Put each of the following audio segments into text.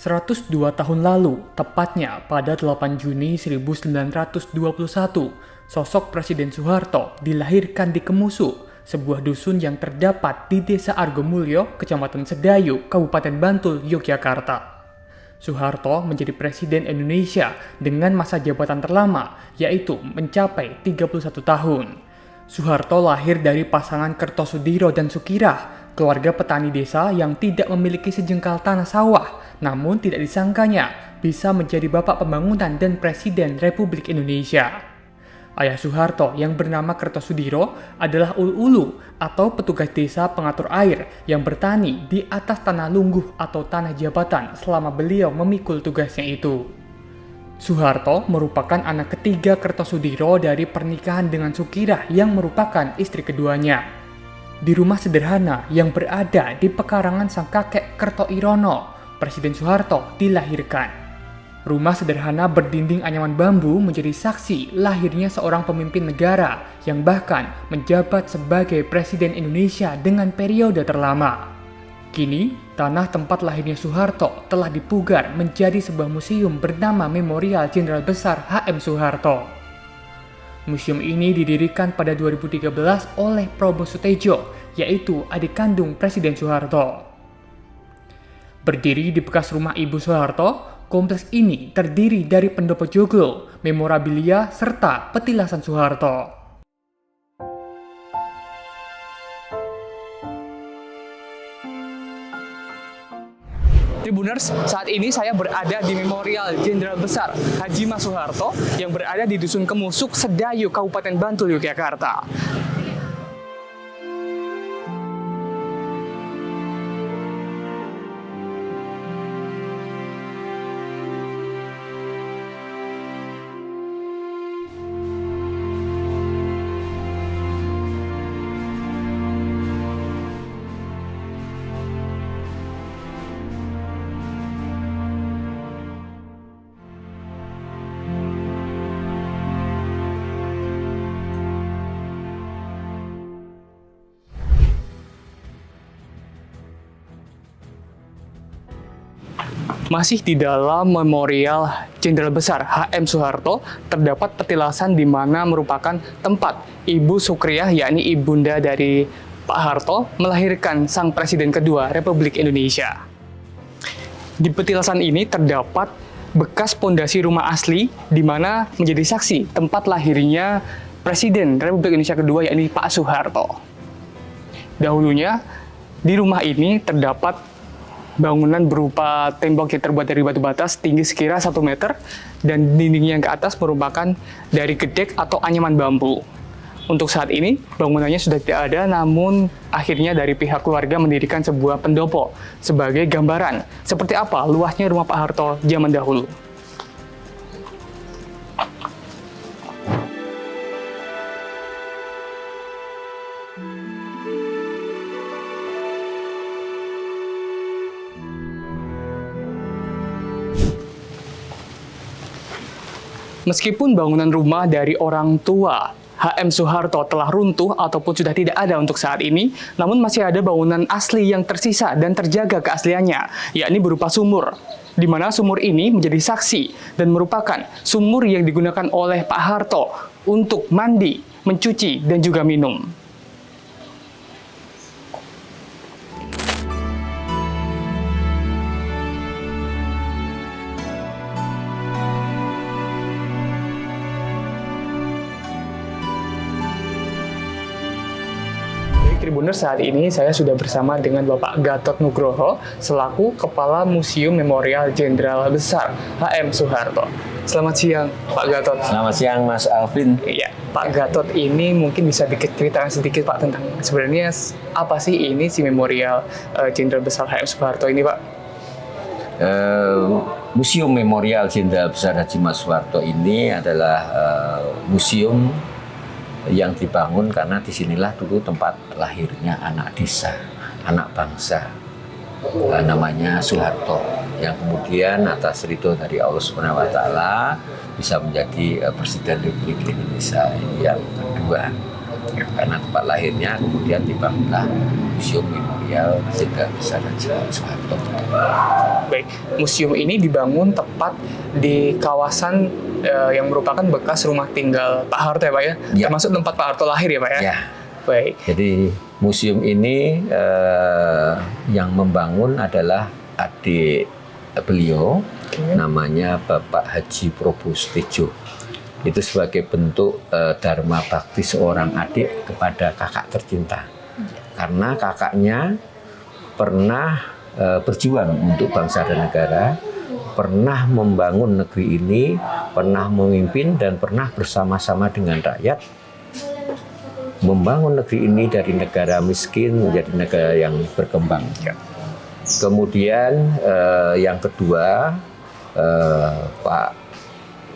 102 tahun lalu, tepatnya pada 8 Juni 1921, sosok Presiden Soeharto dilahirkan di Kemusu, sebuah dusun yang terdapat di Desa Argomulyo, Kecamatan Sedayu, Kabupaten Bantul, Yogyakarta. Soeharto menjadi Presiden Indonesia dengan masa jabatan terlama, yaitu mencapai 31 tahun. Soeharto lahir dari pasangan Kertosudiro dan Sukirah, keluarga petani desa yang tidak memiliki sejengkal tanah sawah, namun tidak disangkanya bisa menjadi bapak pembangunan dan Presiden Republik Indonesia. Ayah Soeharto yang bernama Kertosudiro adalah ulu-ulu atau petugas desa pengatur air yang bertani di atas tanah lungguh atau tanah jabatan selama beliau memikul tugasnya itu. Soeharto merupakan anak ketiga Kertosudiro dari pernikahan dengan Sukirah yang merupakan istri keduanya. Di rumah sederhana yang berada di pekarangan sang kakek Kertoirono, Presiden Soeharto dilahirkan. Rumah sederhana berdinding anyaman bambu menjadi saksi lahirnya seorang pemimpin negara yang bahkan menjabat sebagai Presiden Indonesia dengan periode terlama. Kini, tanah tempat lahirnya Soeharto telah dipugar menjadi sebuah museum bernama Memorial Jenderal Besar H.M. Soeharto. Museum ini didirikan pada 2013 oleh Probo Sutejo, yaitu adik kandung Presiden Soeharto. Berdiri di bekas rumah Ibu Soeharto, kompleks ini terdiri dari pendopo joglo, memorabilia, serta petilasan Soeharto. Tribuners, saat ini saya berada di Memorial Jenderal Besar Haji Mas Soeharto yang berada di Dusun Kemusuk, Sedayu, Kabupaten Bantul, Yogyakarta. Masih di dalam Memorial Jenderal Besar H.M. Soeharto terdapat petilasan di mana merupakan tempat Ibu Sukriah, yakni ibunda dari Pak Harto, melahirkan sang Presiden kedua Republik Indonesia. Di petilasan ini terdapat bekas pondasi rumah asli di mana menjadi saksi tempat lahirnya Presiden Republik Indonesia kedua, yakni Pak Soeharto. Dahulunya di rumah ini terdapat bangunan berupa tembok yang terbuat dari batu bata setinggi sekira 1 meter dan dinding yang ke atas merupakan dari gedek atau anyaman bambu. Untuk saat ini bangunannya sudah tidak ada, namun akhirnya dari pihak keluarga mendirikan sebuah pendopo sebagai gambaran seperti apa luasnya rumah Pak Harto zaman dahulu. Meskipun bangunan rumah dari orang tua H.M. Soeharto telah runtuh ataupun sudah tidak ada untuk saat ini, namun masih ada bangunan asli yang tersisa dan terjaga keasliannya, yakni berupa sumur. Di mana sumur ini menjadi saksi dan merupakan sumur yang digunakan oleh Pak Harto untuk mandi, mencuci, dan juga minum. Tribuners, saat ini saya sudah bersama dengan Bapak Gatot Nugroho selaku Kepala Museum Memorial Jenderal Besar H.M. Soeharto. Selamat siang, Pak Gatot. Selamat siang, Mas Alvin. Iya, Pak Gatot, ini mungkin bisa ceritakan sedikit Pak tentang sebenarnya apa sih ini si Memorial Jenderal Besar H.M. Soeharto ini, Pak? Museum Memorial Jenderal Besar Haji Mas Soeharto ini adalah museum yang dibangun karena disinilah dulu tempat lahirnya anak desa, anak bangsa, namanya Soeharto, yang kemudian atas ridho dari Allah Subhanahu wa Ta'ala bisa menjadi Presiden Republik Indonesia yang kedua. Karena tempat lahirnya kemudian dibangunlah Museum Memorial Jenderal Besar Haji Soeharto. Baik, museum ini dibangun tepat di kawasan yang merupakan bekas rumah tinggal Pak Harto ya Pak ya? Ya. Termasuk tempat Pak Harto lahir ya Pak ya? Ya. Baik. Jadi museum ini yang membangun adalah adik beliau, namanya Bapak Haji Probostedjo. Itu sebagai bentuk dharma bakti seorang adik kepada kakak tercinta. Karena kakaknya pernah berjuang untuk bangsa dan negara, pernah membangun negeri ini, pernah memimpin dan pernah bersama-sama dengan rakyat membangun negeri ini dari negara miskin menjadi negara yang berkembang. Kemudian yang kedua, Pak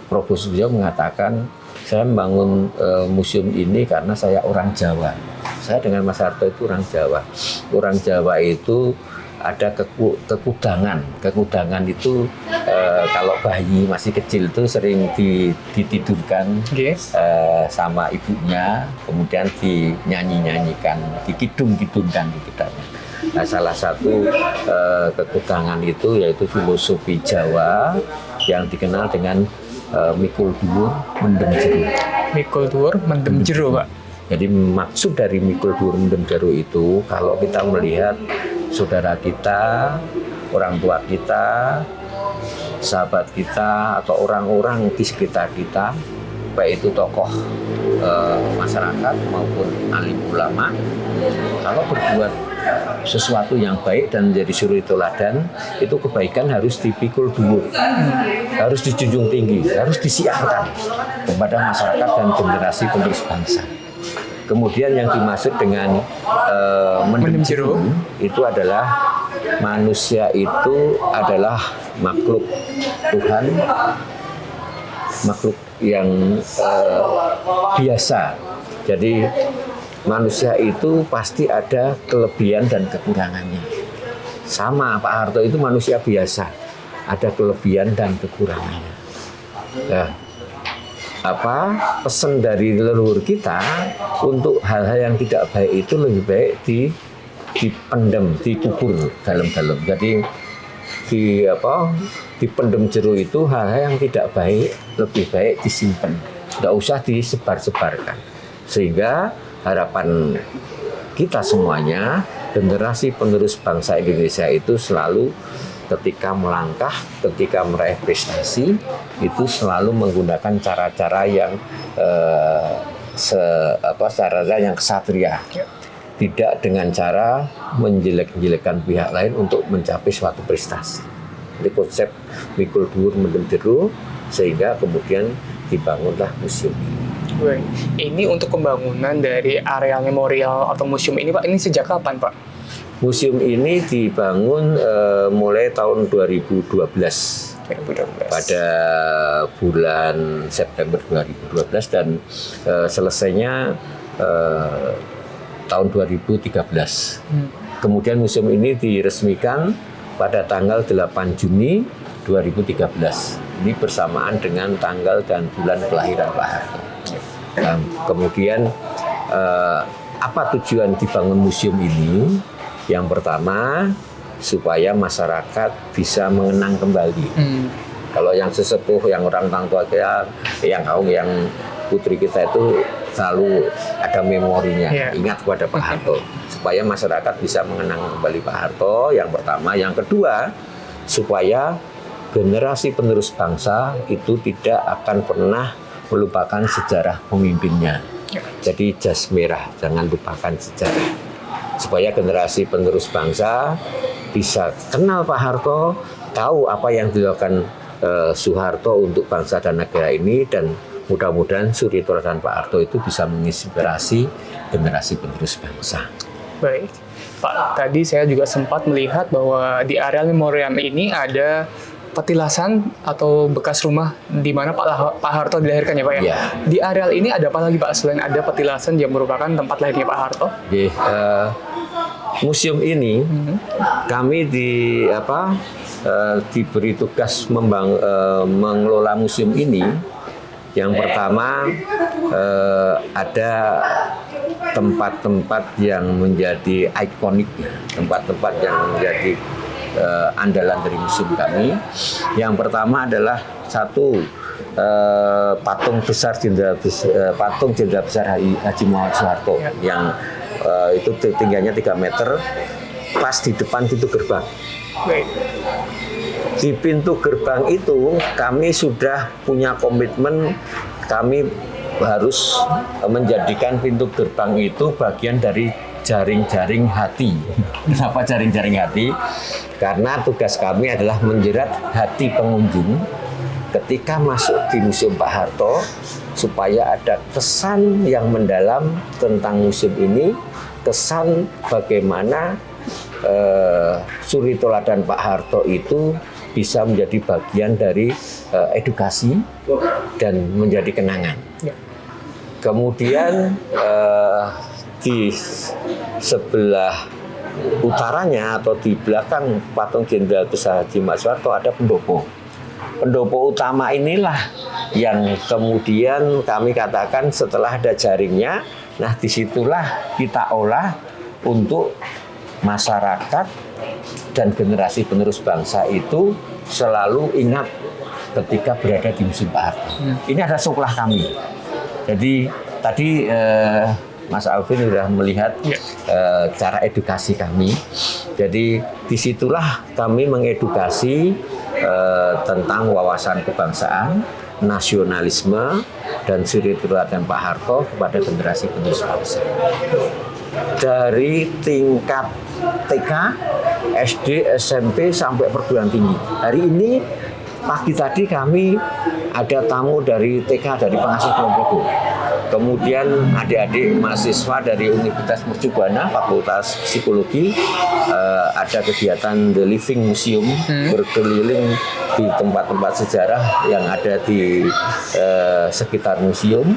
Probostedjo mengatakan, saya membangun museum ini karena saya orang Jawa. Saya dengan Mas Harto itu orang Jawa. Orang Jawa itu ada kekudangan. Kekudangan itu kalau bayi masih kecil itu sering ditidurkan sama ibunya, kemudian dinyanyi-nyanyikan, dikidung-kidungkan di kitanya. Nah, salah satu kekudangan itu yaitu filosofi Jawa yang dikenal dengan mikul dhuwur mendem jero. Mikul dhuwur mendem jero, Pak. Jadi maksud dari mikul dhuwur mendem jero itu, kalau kita melihat saudara kita, orang tua kita, sahabat kita, atau orang-orang di sekitar kita, baik itu tokoh masyarakat maupun alim ulama, kalau berbuat sesuatu yang baik dan menjadi suri teladan, itu kebaikan harus dipikul dhuwur, harus dijunjung tinggi, harus disiarkan kepada masyarakat dan generasi penerus bangsa. Kemudian yang dimaksud dengan mendem jero itu adalah manusia itu adalah makhluk Tuhan, makhluk yang biasa. Jadi manusia itu pasti ada kelebihan dan kekurangannya. Sama Pak Harto itu manusia biasa, ada kelebihan dan kekurangannya. Nah, pesan dari leluhur kita untuk hal-hal yang tidak baik itu lebih baik dipendam, dikubur dalam-dalam. Jadi dipendam jero itu hal-hal yang tidak baik lebih baik disimpan, tidak usah disebar-sebarkan. Sehingga harapan kita semuanya, generasi penerus bangsa Indonesia itu selalu ketika melangkah, ketika meraih prestasi, itu selalu menggunakan cara-cara yang cara yang kesatria. Tidak dengan cara menjelek-jelekkan pihak lain untuk mencapai suatu prestasi. Ini konsep mikul dhuwur mendem jero, sehingga kemudian dibangunlah museum ini. Ini untuk pembangunan dari area memorial atau museum ini, Pak, ini sejak kapan, Pak? Museum ini dibangun mulai tahun 2012. Pada bulan September 2012 dan selesainya tahun 2013. Kemudian museum ini diresmikan pada tanggal 8 Juni 2013. Ini bersamaan dengan tanggal dan bulan kelahiran Pak Harto. Kemudian apa tujuan dibangun museum ini? Yang pertama, supaya masyarakat bisa mengenang kembali. Kalau yang sesepuh, yang orang tua kita, yang putri kita itu selalu ada memorinya, ingat kepada Pak Harto. Supaya masyarakat bisa mengenang kembali Pak Harto, yang pertama. Yang kedua, supaya generasi penerus bangsa itu tidak akan pernah melupakan sejarah pemimpinnya. Jadi jas merah, jangan lupakan sejarah. Supaya generasi penerus bangsa bisa kenal Pak Harto, tahu apa yang dilakukan Soeharto untuk bangsa dan negara ini, dan mudah-mudahan suri teladan Pak Harto itu bisa menginspirasi generasi penerus bangsa. Baik, Pak, tadi saya juga sempat melihat bahwa di area memorial ini ada petilasan atau bekas rumah di mana Pak Harto dilahirkan ya Pak ya? Ya. Di areal ini ada apa lagi Pak selain ada petilasan yang merupakan tempat lahirnya Pak Harto? Museum ini kami diberi tugas mengelola museum ini. Yang pertama ada tempat-tempat yang menjadi ikonik, tempat-tempat yang menjadi andalan dari museum kami. Yang pertama adalah satu patung Jenderal besar Haji Muhammad Soeharto yang itu tingginya 3 meter, pas di depan pintu gerbang. Di pintu gerbang itu kami sudah punya komitmen, kami harus menjadikan pintu gerbang itu bagian dari jaring-jaring hati. Kenapa jaring-jaring hati? Karena tugas kami adalah menjerat hati pengunjung ketika masuk di Museum Pak Harto, supaya ada kesan yang mendalam tentang museum ini, kesan bagaimana suri teladan Pak Harto itu bisa menjadi bagian dari edukasi dan menjadi kenangan. Kemudian di sebelah utaranya atau di belakang patung Jenderal besar Haji Muhammad Soeharto ada pendopo. Pendopo utama inilah yang kemudian kami katakan setelah ada jaringnya, nah disitulah kita olah untuk masyarakat dan generasi penerus bangsa itu selalu ingat ketika berada di Museum Pak Harto. Ini adalah sekolah kami. Jadi tadi Mas Alvin sudah melihat cara edukasi kami. Jadi disitulah kami mengedukasi tentang wawasan kebangsaan, nasionalisme, dan suri teladan Pak Harto kepada generasi penerus bangsa. Dari tingkat TK, SD, SMP sampai perguruan tinggi. Hari ini pagi tadi kami ada tamu dari TK dari Pengasuh Kulon Progo. Kemudian adik-adik mahasiswa dari Universitas Mercu Buana, Fakultas Psikologi, ada kegiatan The Living Museum, berkeliling di tempat-tempat sejarah yang ada di sekitar museum.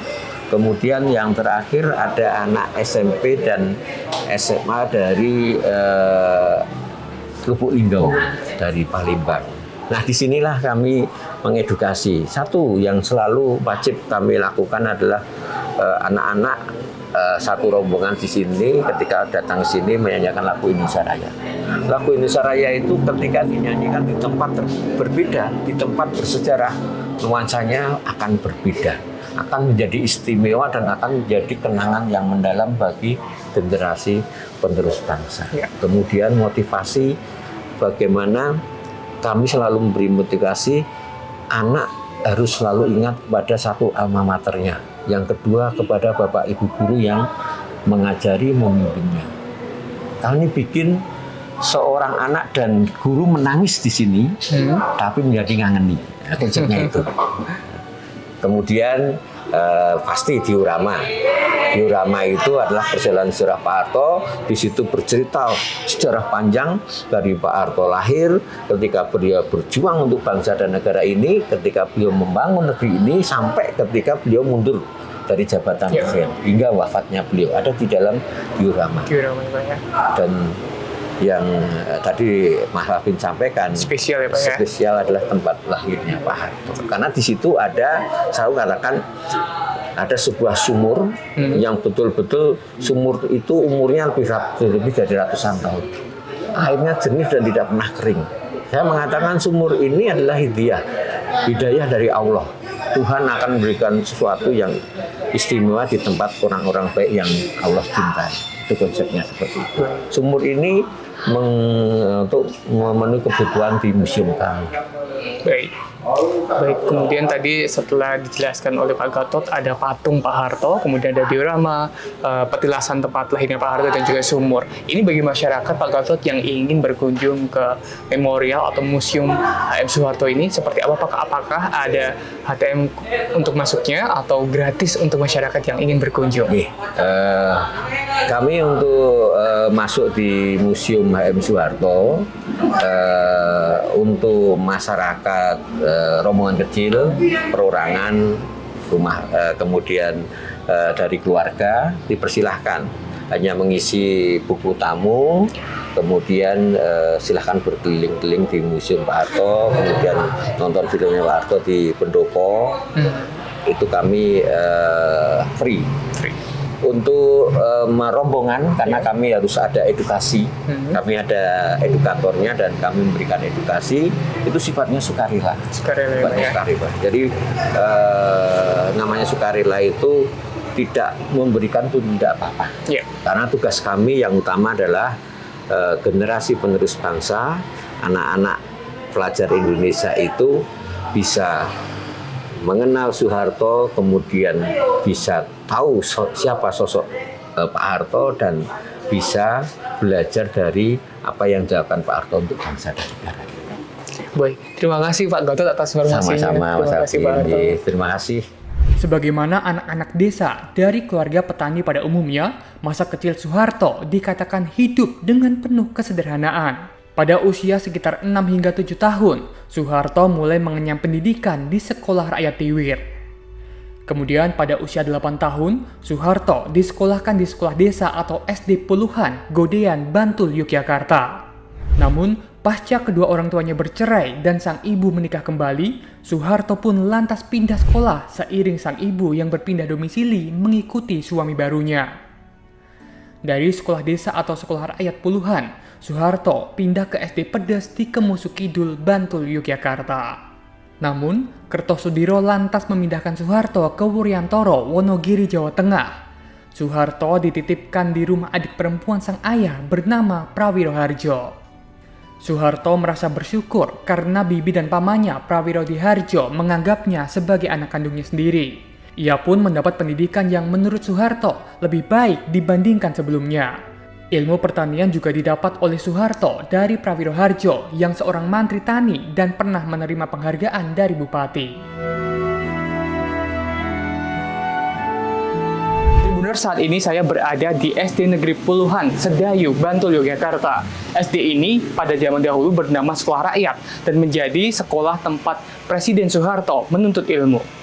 Kemudian yang terakhir ada anak SMP dan SMA dari Lubuk Linggau, dari Palembang. Nah, disinilah kami mengedukasi. Satu yang selalu wajib kami lakukan adalah anak-anak satu rombongan di sini ketika datang ke sini menyanyikan lagu Indonesia Raya. Lagu Indonesia Raya itu ketika dinyanyikan di tempat berbeda, di tempat bersejarah, nuansanya akan berbeda, akan menjadi istimewa dan akan menjadi kenangan yang mendalam bagi generasi penerus bangsa. Kemudian motivasi, bagaimana kami selalu memberi motivasi anak harus selalu ingat pada satu alma maternya. Yang kedua kepada bapak ibu guru yang mengajari, memimpinnya. Kami bikin seorang anak dan guru menangis di sini, tapi menjadi ngangeni. Konsepnya itu. Kemudian pasti diorama. Diorama itu adalah perjalanan sejarah Pak Harto. Di situ bercerita sejarah panjang dari Pak Harto lahir, ketika beliau berjuang untuk bangsa dan negara ini, ketika beliau membangun negeri ini, sampai ketika beliau mundur dari jabatan presiden hingga wafatnya beliau, ada di dalam diorama. Dan yang tadi Mas Alvin sampaikan, spesial ya Pak ya? Spesial adalah tempat lahirnya Pak Harto. Karena di situ ada, saya katakan, ada sebuah sumur yang betul-betul sumur itu umurnya lebih dari ratusan tahun. Airnya jernih dan tidak pernah kering. Saya mengatakan sumur ini adalah hidayah dari Allah. Tuhan akan memberikan sesuatu yang istimewa di tempat orang-orang baik yang Allah cintai. Itu konsepnya seperti itu. Sumur ini untuk memenuhi kebutuhan di museum kami. Baik, kemudian tadi setelah dijelaskan oleh Pak Gatot ada patung Pak Harto, kemudian ada diorama, petilasan tempat lahirnya Pak Harto dan juga sumur. Ini bagi masyarakat Pak Gatot yang ingin berkunjung ke memorial atau museum HM Soeharto ini seperti apa Pak? Apakah ada HTM untuk masuknya atau gratis untuk masyarakat yang ingin berkunjung? Kami untuk masuk di Museum HM Soeharto untuk masyarakat rombongan kecil, perorangan, rumah, kemudian dari keluarga dipersilahkan hanya mengisi buku tamu, kemudian silahkan berkeliling-keliling di Museum Pak Harto, kemudian nonton filmnya Pak Harto di pendopo. Itu kami free Free? Untuk rombongan, karena kami harus ada edukasi, kami ada edukatornya dan kami memberikan edukasi, itu sifatnya sukarela. Sukarela. Jadi namanya sukarela itu tidak memberikan pun tidak apa-apa. Yeah. Karena tugas kami yang utama adalah generasi penerus bangsa, anak-anak pelajar Indonesia itu bisa mengenal Soeharto, kemudian bisa tahu siapa sosok Pak Harto dan bisa belajar dari apa yang dilakukan Pak Harto untuk bangsa dan negara. Baik, terima kasih Pak Gatot atas informasinya. Sama-sama, terima kasih Pak Harto. Terima kasih. Sebagaimana anak-anak desa dari keluarga petani pada umumnya, masa kecil Soeharto dikatakan hidup dengan penuh kesederhanaan. Pada usia sekitar 6 hingga 7 tahun, Soeharto mulai mengenyam pendidikan di sekolah rakyat Tiwir. Kemudian pada usia 8 tahun, Soeharto disekolahkan di sekolah desa atau SD Puluhan, Godean, Bantul, Yogyakarta. Namun, pasca kedua orang tuanya bercerai dan sang ibu menikah kembali, Soeharto pun lantas pindah sekolah seiring sang ibu yang berpindah domisili mengikuti suami barunya. Dari sekolah desa atau sekolah rakyat Puluhan, Soeharto pindah ke SD Pedes di Kemusu Kidul, Bantul, Yogyakarta. Namun, Kertosudiro lantas memindahkan Soeharto ke Wuryantoro, Wonogiri, Jawa Tengah. Soeharto dititipkan di rumah adik perempuan sang ayah bernama Prawiro Harjo. Soeharto merasa bersyukur karena bibi dan pamannya Prawiro Harjo menganggapnya sebagai anak kandungnya sendiri. Ia pun mendapat pendidikan yang menurut Soeharto lebih baik dibandingkan sebelumnya. Ilmu pertanian juga didapat oleh Soeharto dari Prawiro Harjo yang seorang mantri tani dan pernah menerima penghargaan dari bupati. Tribuners, saat ini saya berada di SD Negeri Puluhan, Sedayu, Bantul, Yogyakarta. SD ini pada zaman dahulu bernama Sekolah Rakyat dan menjadi sekolah tempat Presiden Soeharto menuntut ilmu.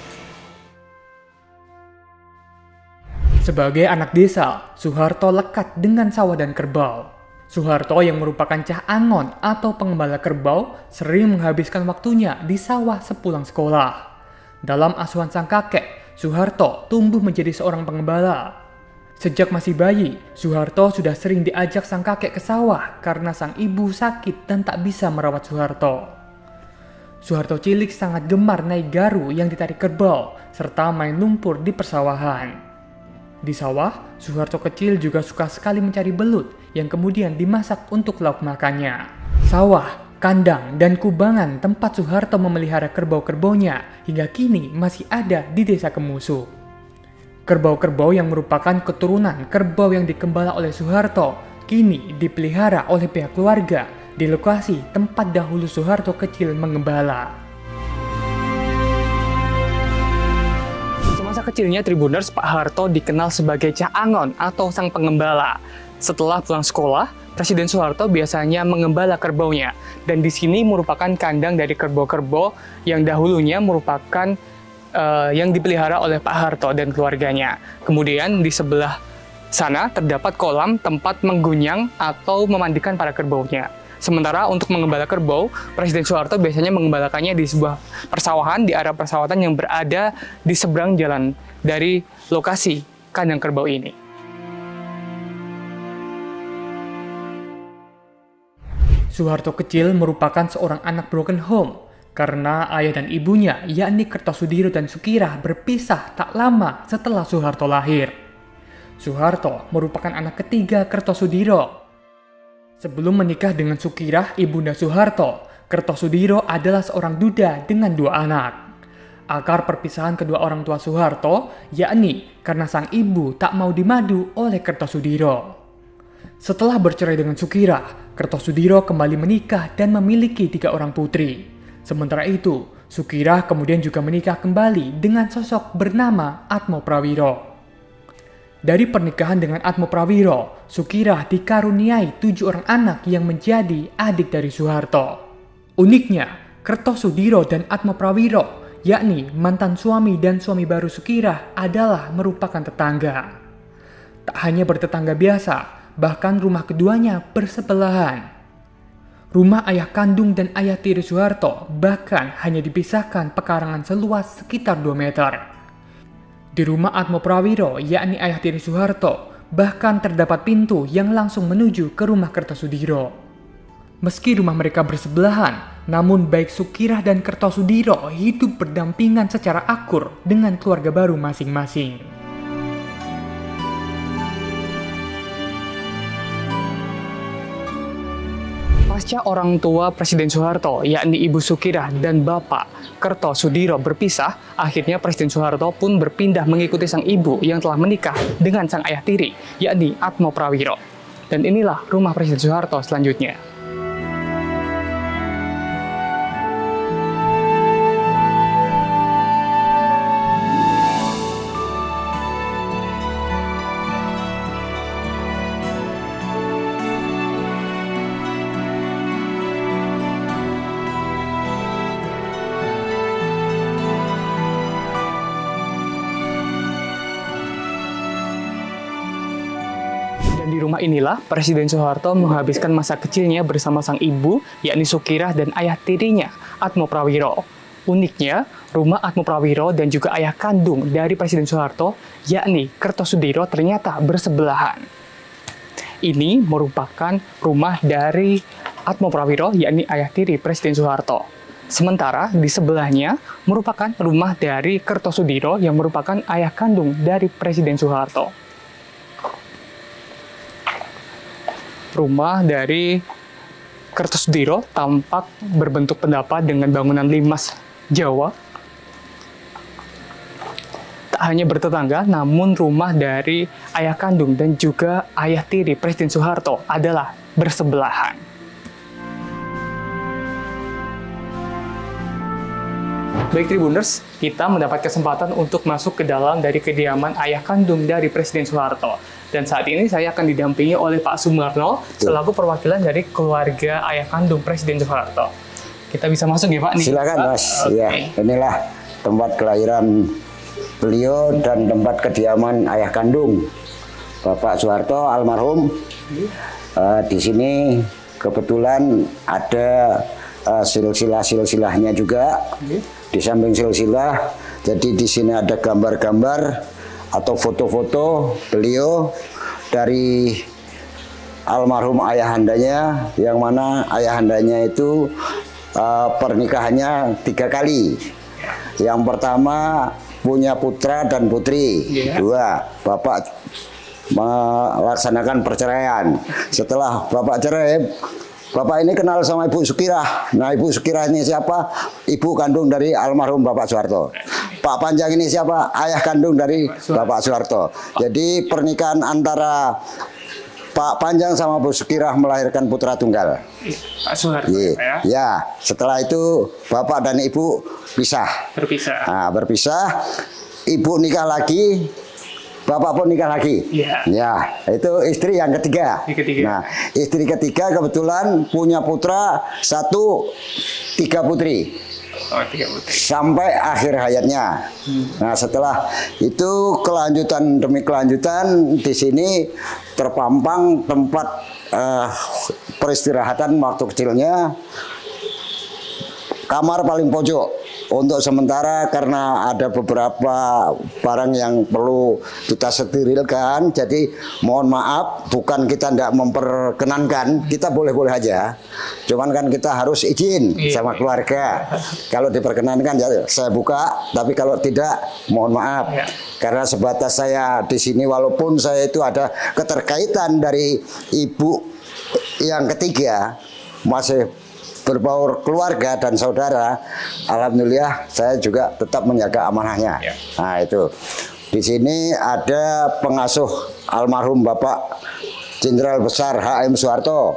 Sebagai anak desa, Soeharto lekat dengan sawah dan kerbau. Soeharto yang merupakan cah angon atau pengembala kerbau sering menghabiskan waktunya di sawah sepulang sekolah. Dalam asuhan sang kakek, Soeharto tumbuh menjadi seorang pengembala. Sejak masih bayi, Soeharto sudah sering diajak sang kakek ke sawah karena sang ibu sakit dan tak bisa merawat Soeharto. Soeharto cilik sangat gemar naik garu yang ditarik kerbau serta main lumpur di persawahan. Di sawah, Soeharto kecil juga suka sekali mencari belut yang kemudian dimasak untuk lauk makannya. Sawah, kandang, dan kubangan tempat Soeharto memelihara kerbau-kerbaunya hingga kini masih ada di desa Kemusu. Kerbau-kerbau yang merupakan keturunan kerbau yang dikembala oleh Soeharto kini dipelihara oleh pihak keluarga di lokasi tempat dahulu Soeharto kecil mengembala. Masa kecilnya Tribuners, Pak Harto dikenal sebagai Cah Angon atau sang pengembala. Setelah pulang sekolah, Presiden Soeharto biasanya mengembala kerbaunya, dan di sini merupakan kandang dari kerbau-kerbau yang dahulunya merupakan yang dipelihara oleh Pak Harto dan keluarganya. Kemudian di sebelah sana terdapat kolam tempat menggunyang atau memandikan para kerbaunya. Sementara untuk mengembala kerbau, Presiden Soeharto biasanya mengembalakannya di sebuah persawahan di area persawahan yang berada di seberang jalan dari lokasi kandang kerbau ini. Soeharto kecil merupakan seorang anak broken home karena ayah dan ibunya, yakni Kertosudiro dan Sukirah, berpisah tak lama setelah Soeharto lahir. Soeharto merupakan anak ketiga Kertosudiro. Sebelum menikah dengan Sukirah, ibunda Soeharto, Kertosudiro adalah seorang duda dengan 2 anak. Akar perpisahan kedua orang tua Soeharto, yakni karena sang ibu tak mau dimadu oleh Kertosudiro. Setelah bercerai dengan Sukirah, Kertosudiro kembali menikah dan memiliki 3 orang putri. Sementara itu, Sukirah kemudian juga menikah kembali dengan sosok bernama Atmo Prawiro. Dari pernikahan dengan Atmo Prawiro, Sukirah dikaruniai 7 orang anak yang menjadi adik dari Soeharto. Uniknya, Kertosudiro dan Atmo Prawiro, yakni mantan suami dan suami baru Sukirah, adalah merupakan tetangga. Tak hanya bertetangga biasa, bahkan rumah keduanya bersebelahan. Rumah ayah kandung dan ayah tiri Soeharto bahkan hanya dipisahkan pekarangan seluas sekitar 2 meter. Di rumah Atmo Prawiro, yakni ayah tiri Soeharto, bahkan terdapat pintu yang langsung menuju ke rumah Kertosudiro. Meski rumah mereka bersebelahan, namun baik Sukirah dan Kertosudiro hidup berdampingan secara akur dengan keluarga baru masing-masing. Pasca orang tua Presiden Soeharto, yakni Ibu Sukirah dan Bapak Kertosudiro berpisah, akhirnya Presiden Soeharto pun berpindah mengikuti sang ibu yang telah menikah dengan sang ayah tiri, yakni Atmo Prawiro. Dan inilah rumah Presiden Soeharto selanjutnya. Dan di rumah inilah Presiden Soeharto menghabiskan masa kecilnya bersama sang ibu, yakni Sukirah dan ayah tirinya, Atmo Prawiro. Uniknya, rumah Atmo Prawiro dan juga ayah kandung dari Presiden Soeharto, yakni Kertosudiro, ternyata bersebelahan. Ini merupakan rumah dari Atmo Prawiro, yakni ayah tiri Presiden Soeharto. Sementara di sebelahnya merupakan rumah dari Kertosudiro yang merupakan ayah kandung dari Presiden Soeharto. Rumah dari Kertosudiro tampak berbentuk pendapat dengan bangunan limas Jawa. Tak hanya bertetangga, namun rumah dari ayah kandung dan juga ayah tiri Presiden Soeharto adalah bersebelahan. Baik Tribuners, kita mendapat kesempatan untuk masuk ke dalam dari kediaman ayah kandung dari Presiden Soeharto. Dan saat ini saya akan didampingi oleh Pak Sumarno selaku perwakilan dari keluarga ayah kandung Presiden Soeharto. Kita bisa masuk ya Pak? Nih, silakan Pak. Mas. Ya, inilah tempat kelahiran beliau dan tempat kediaman ayah kandung Bapak Soeharto almarhum. Di sini kebetulan ada silsilah-silsilahnya juga. Di samping silsilah, jadi di sini ada gambar-gambar atau foto-foto beliau dari almarhum ayahandanya, yang mana ayahandanya itu pernikahannya 3 kali. Yang pertama punya putra dan putri, 2 bapak melaksanakan perceraian. Setelah bapak cerai, bapak ini kenal sama Ibu Sukirah. Nah, Ibu Sukirah ini siapa? Ibu kandung dari almarhum Bapak Soeharto. Pak Panjang ini siapa? Ayah kandung dari Bapak Soeharto. Jadi pernikahan antara Pak Panjang sama Bu Sukirah melahirkan putra tunggal. Pak Soeharto ya? Ya, setelah itu Bapak dan Ibu Berpisah. Nah, berpisah. Ibu nikah lagi. Bapak pun nikah lagi. Ya, itu istri yang ketiga. Nah, istri ketiga kebetulan punya putra 1, 3 putri. Oh, 3 putri. Sampai akhir hayatnya. Nah, setelah itu kelanjutan demi kelanjutan di sini terpampang tempat peristirahatan waktu kecilnya. Kamar paling pojok. Untuk sementara karena ada beberapa barang yang perlu kita sterilkan, jadi mohon maaf, bukan kita tidak memperkenankan, kita boleh-boleh aja. Cuman kan kita harus izin sama keluarga. Kalau diperkenankan ya saya buka, tapi kalau tidak mohon maaf. Karena sebatas saya di sini, walaupun saya itu ada keterkaitan dari ibu yang ketiga, masih berbaur keluarga dan saudara, alhamdulillah saya juga tetap menjaga amanahnya. Nah, itu di sini ada pengasuh almarhum Bapak Jenderal Besar H.M. Soeharto,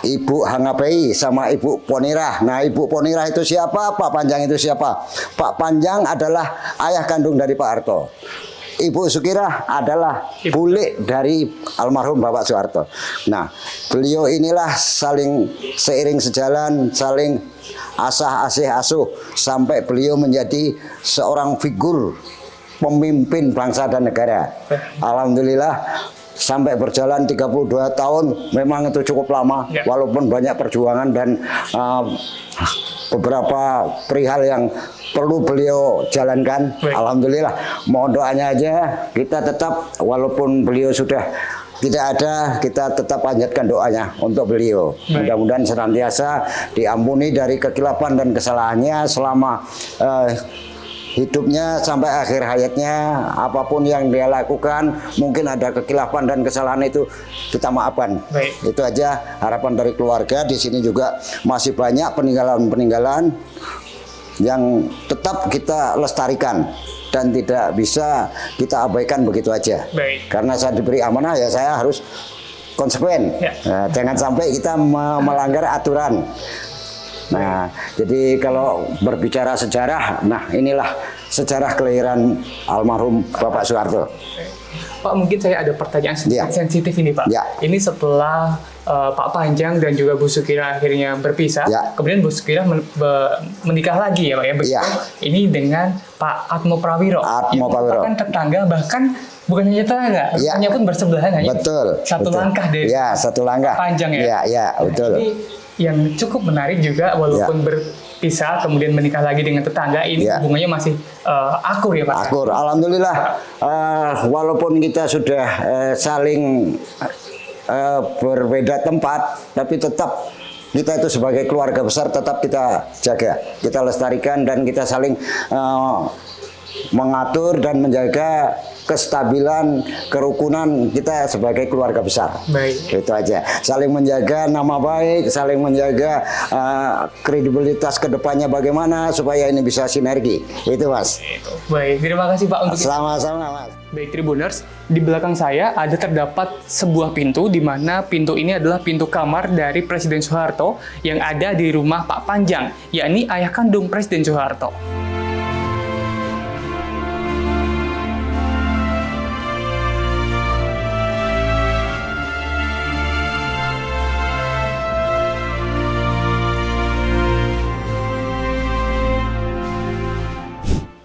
Ibu Hangapei sama Ibu Ponirah. Nah, Ibu Ponirah itu siapa? Pak Panjang itu siapa? Pak Panjang adalah ayah kandung dari Pak Harto. Ibu Sukirah adalah bule dari almarhum Bapak Soeharto. Nah, beliau inilah saling seiring sejalan, saling asuh sampai beliau menjadi seorang figur pemimpin bangsa dan negara. Alhamdulillah sampai berjalan 32 tahun, memang itu cukup lama, walaupun banyak perjuangan dan beberapa perihal yang perlu beliau jalankan. Baik. Alhamdulillah, mohon doanya aja kita tetap, walaupun beliau sudah tidak ada, kita tetap panjatkan doanya untuk beliau. Baik. Mudah-mudahan senantiasa diampuni dari kekilapan dan kesalahannya selama hidupnya sampai akhir hayatnya. Apapun yang dia lakukan, mungkin ada kekilapan dan kesalahan, itu kita maafkan. Baik. Itu aja harapan dari keluarga. Di sini juga masih banyak peninggalan-peninggalan yang tetap kita lestarikan dan tidak bisa kita abaikan begitu aja. Baik. Karena saya diberi amanah, ya saya harus konsekuen. Ya. Nah, jangan sampai kita melanggar aturan. Nah, jadi kalau berbicara sejarah, nah inilah sejarah kelahiran almarhum Bapak Soeharto. Pak, mungkin saya ada pertanyaan sedikit Ya. sensitif ini, Pak. Ya. Ini setelah Pak Panjang dan juga Bu Sukira akhirnya berpisah, Ya. kemudian Bu Sukira menikah lagi ya, Pak ya. Begitu. Ya. Ini dengan Pak Atmo Prawiro. Atmo yang Prawiro. merupakan tetangga, bahkan bukan hanya tetangga, Ya. hanya pun bersebelahan, hanya Betul. satu betul. langkah dari Ya, satu langkah. Panjang ya. Ya, ya, betul. Ini yang cukup menarik juga, walaupun Ya. berpisah kemudian menikah lagi dengan tetangga, ini Ya. hubungannya masih akur ya, Pak. Akur, alhamdulillah. Walaupun kita sudah saling berbeda tempat, tapi tetap kita itu sebagai keluarga besar tetap kita jaga, kita lestarikan, dan kita saling mengatur dan menjaga kestabilan, kerukunan kita sebagai keluarga besar. Baik. Itu aja. Saling menjaga nama baik, saling menjaga kredibilitas kedepannya bagaimana supaya ini bisa sinergi. Itu, Mas. Baik, terima kasih Pak untuk Sama-sama, Mas. Baik Tribuners, di belakang saya ada terdapat sebuah pintu, di mana pintu ini adalah pintu kamar dari Presiden Soeharto yang ada di rumah Pak Panjang, yakni ayah kandung Presiden Soeharto.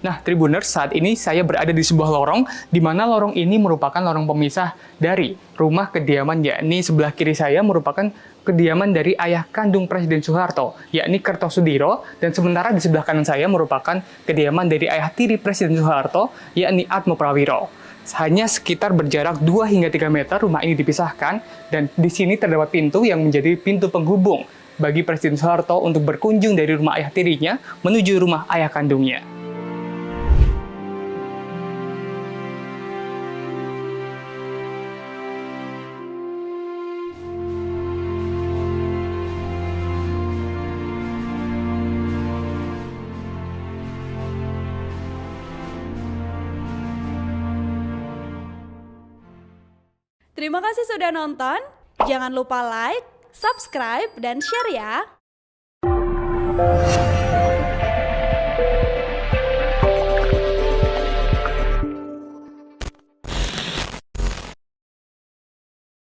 Nah, Tribuners, saat ini saya berada di sebuah lorong, di mana lorong ini merupakan lorong pemisah dari rumah kediaman, yakni sebelah kiri saya merupakan kediaman dari ayah kandung Presiden Soeharto, yakni Kertosudiro, dan sementara di sebelah kanan saya merupakan kediaman dari ayah tiri Presiden Soeharto, yakni Atmo Prawiro. Hanya sekitar berjarak 2 hingga 3 meter rumah ini dipisahkan, dan di sini terdapat pintu yang menjadi pintu penghubung bagi Presiden Soeharto untuk berkunjung dari rumah ayah tirinya menuju rumah ayah kandungnya. Terima kasih sudah nonton. Jangan lupa like, subscribe, dan share ya.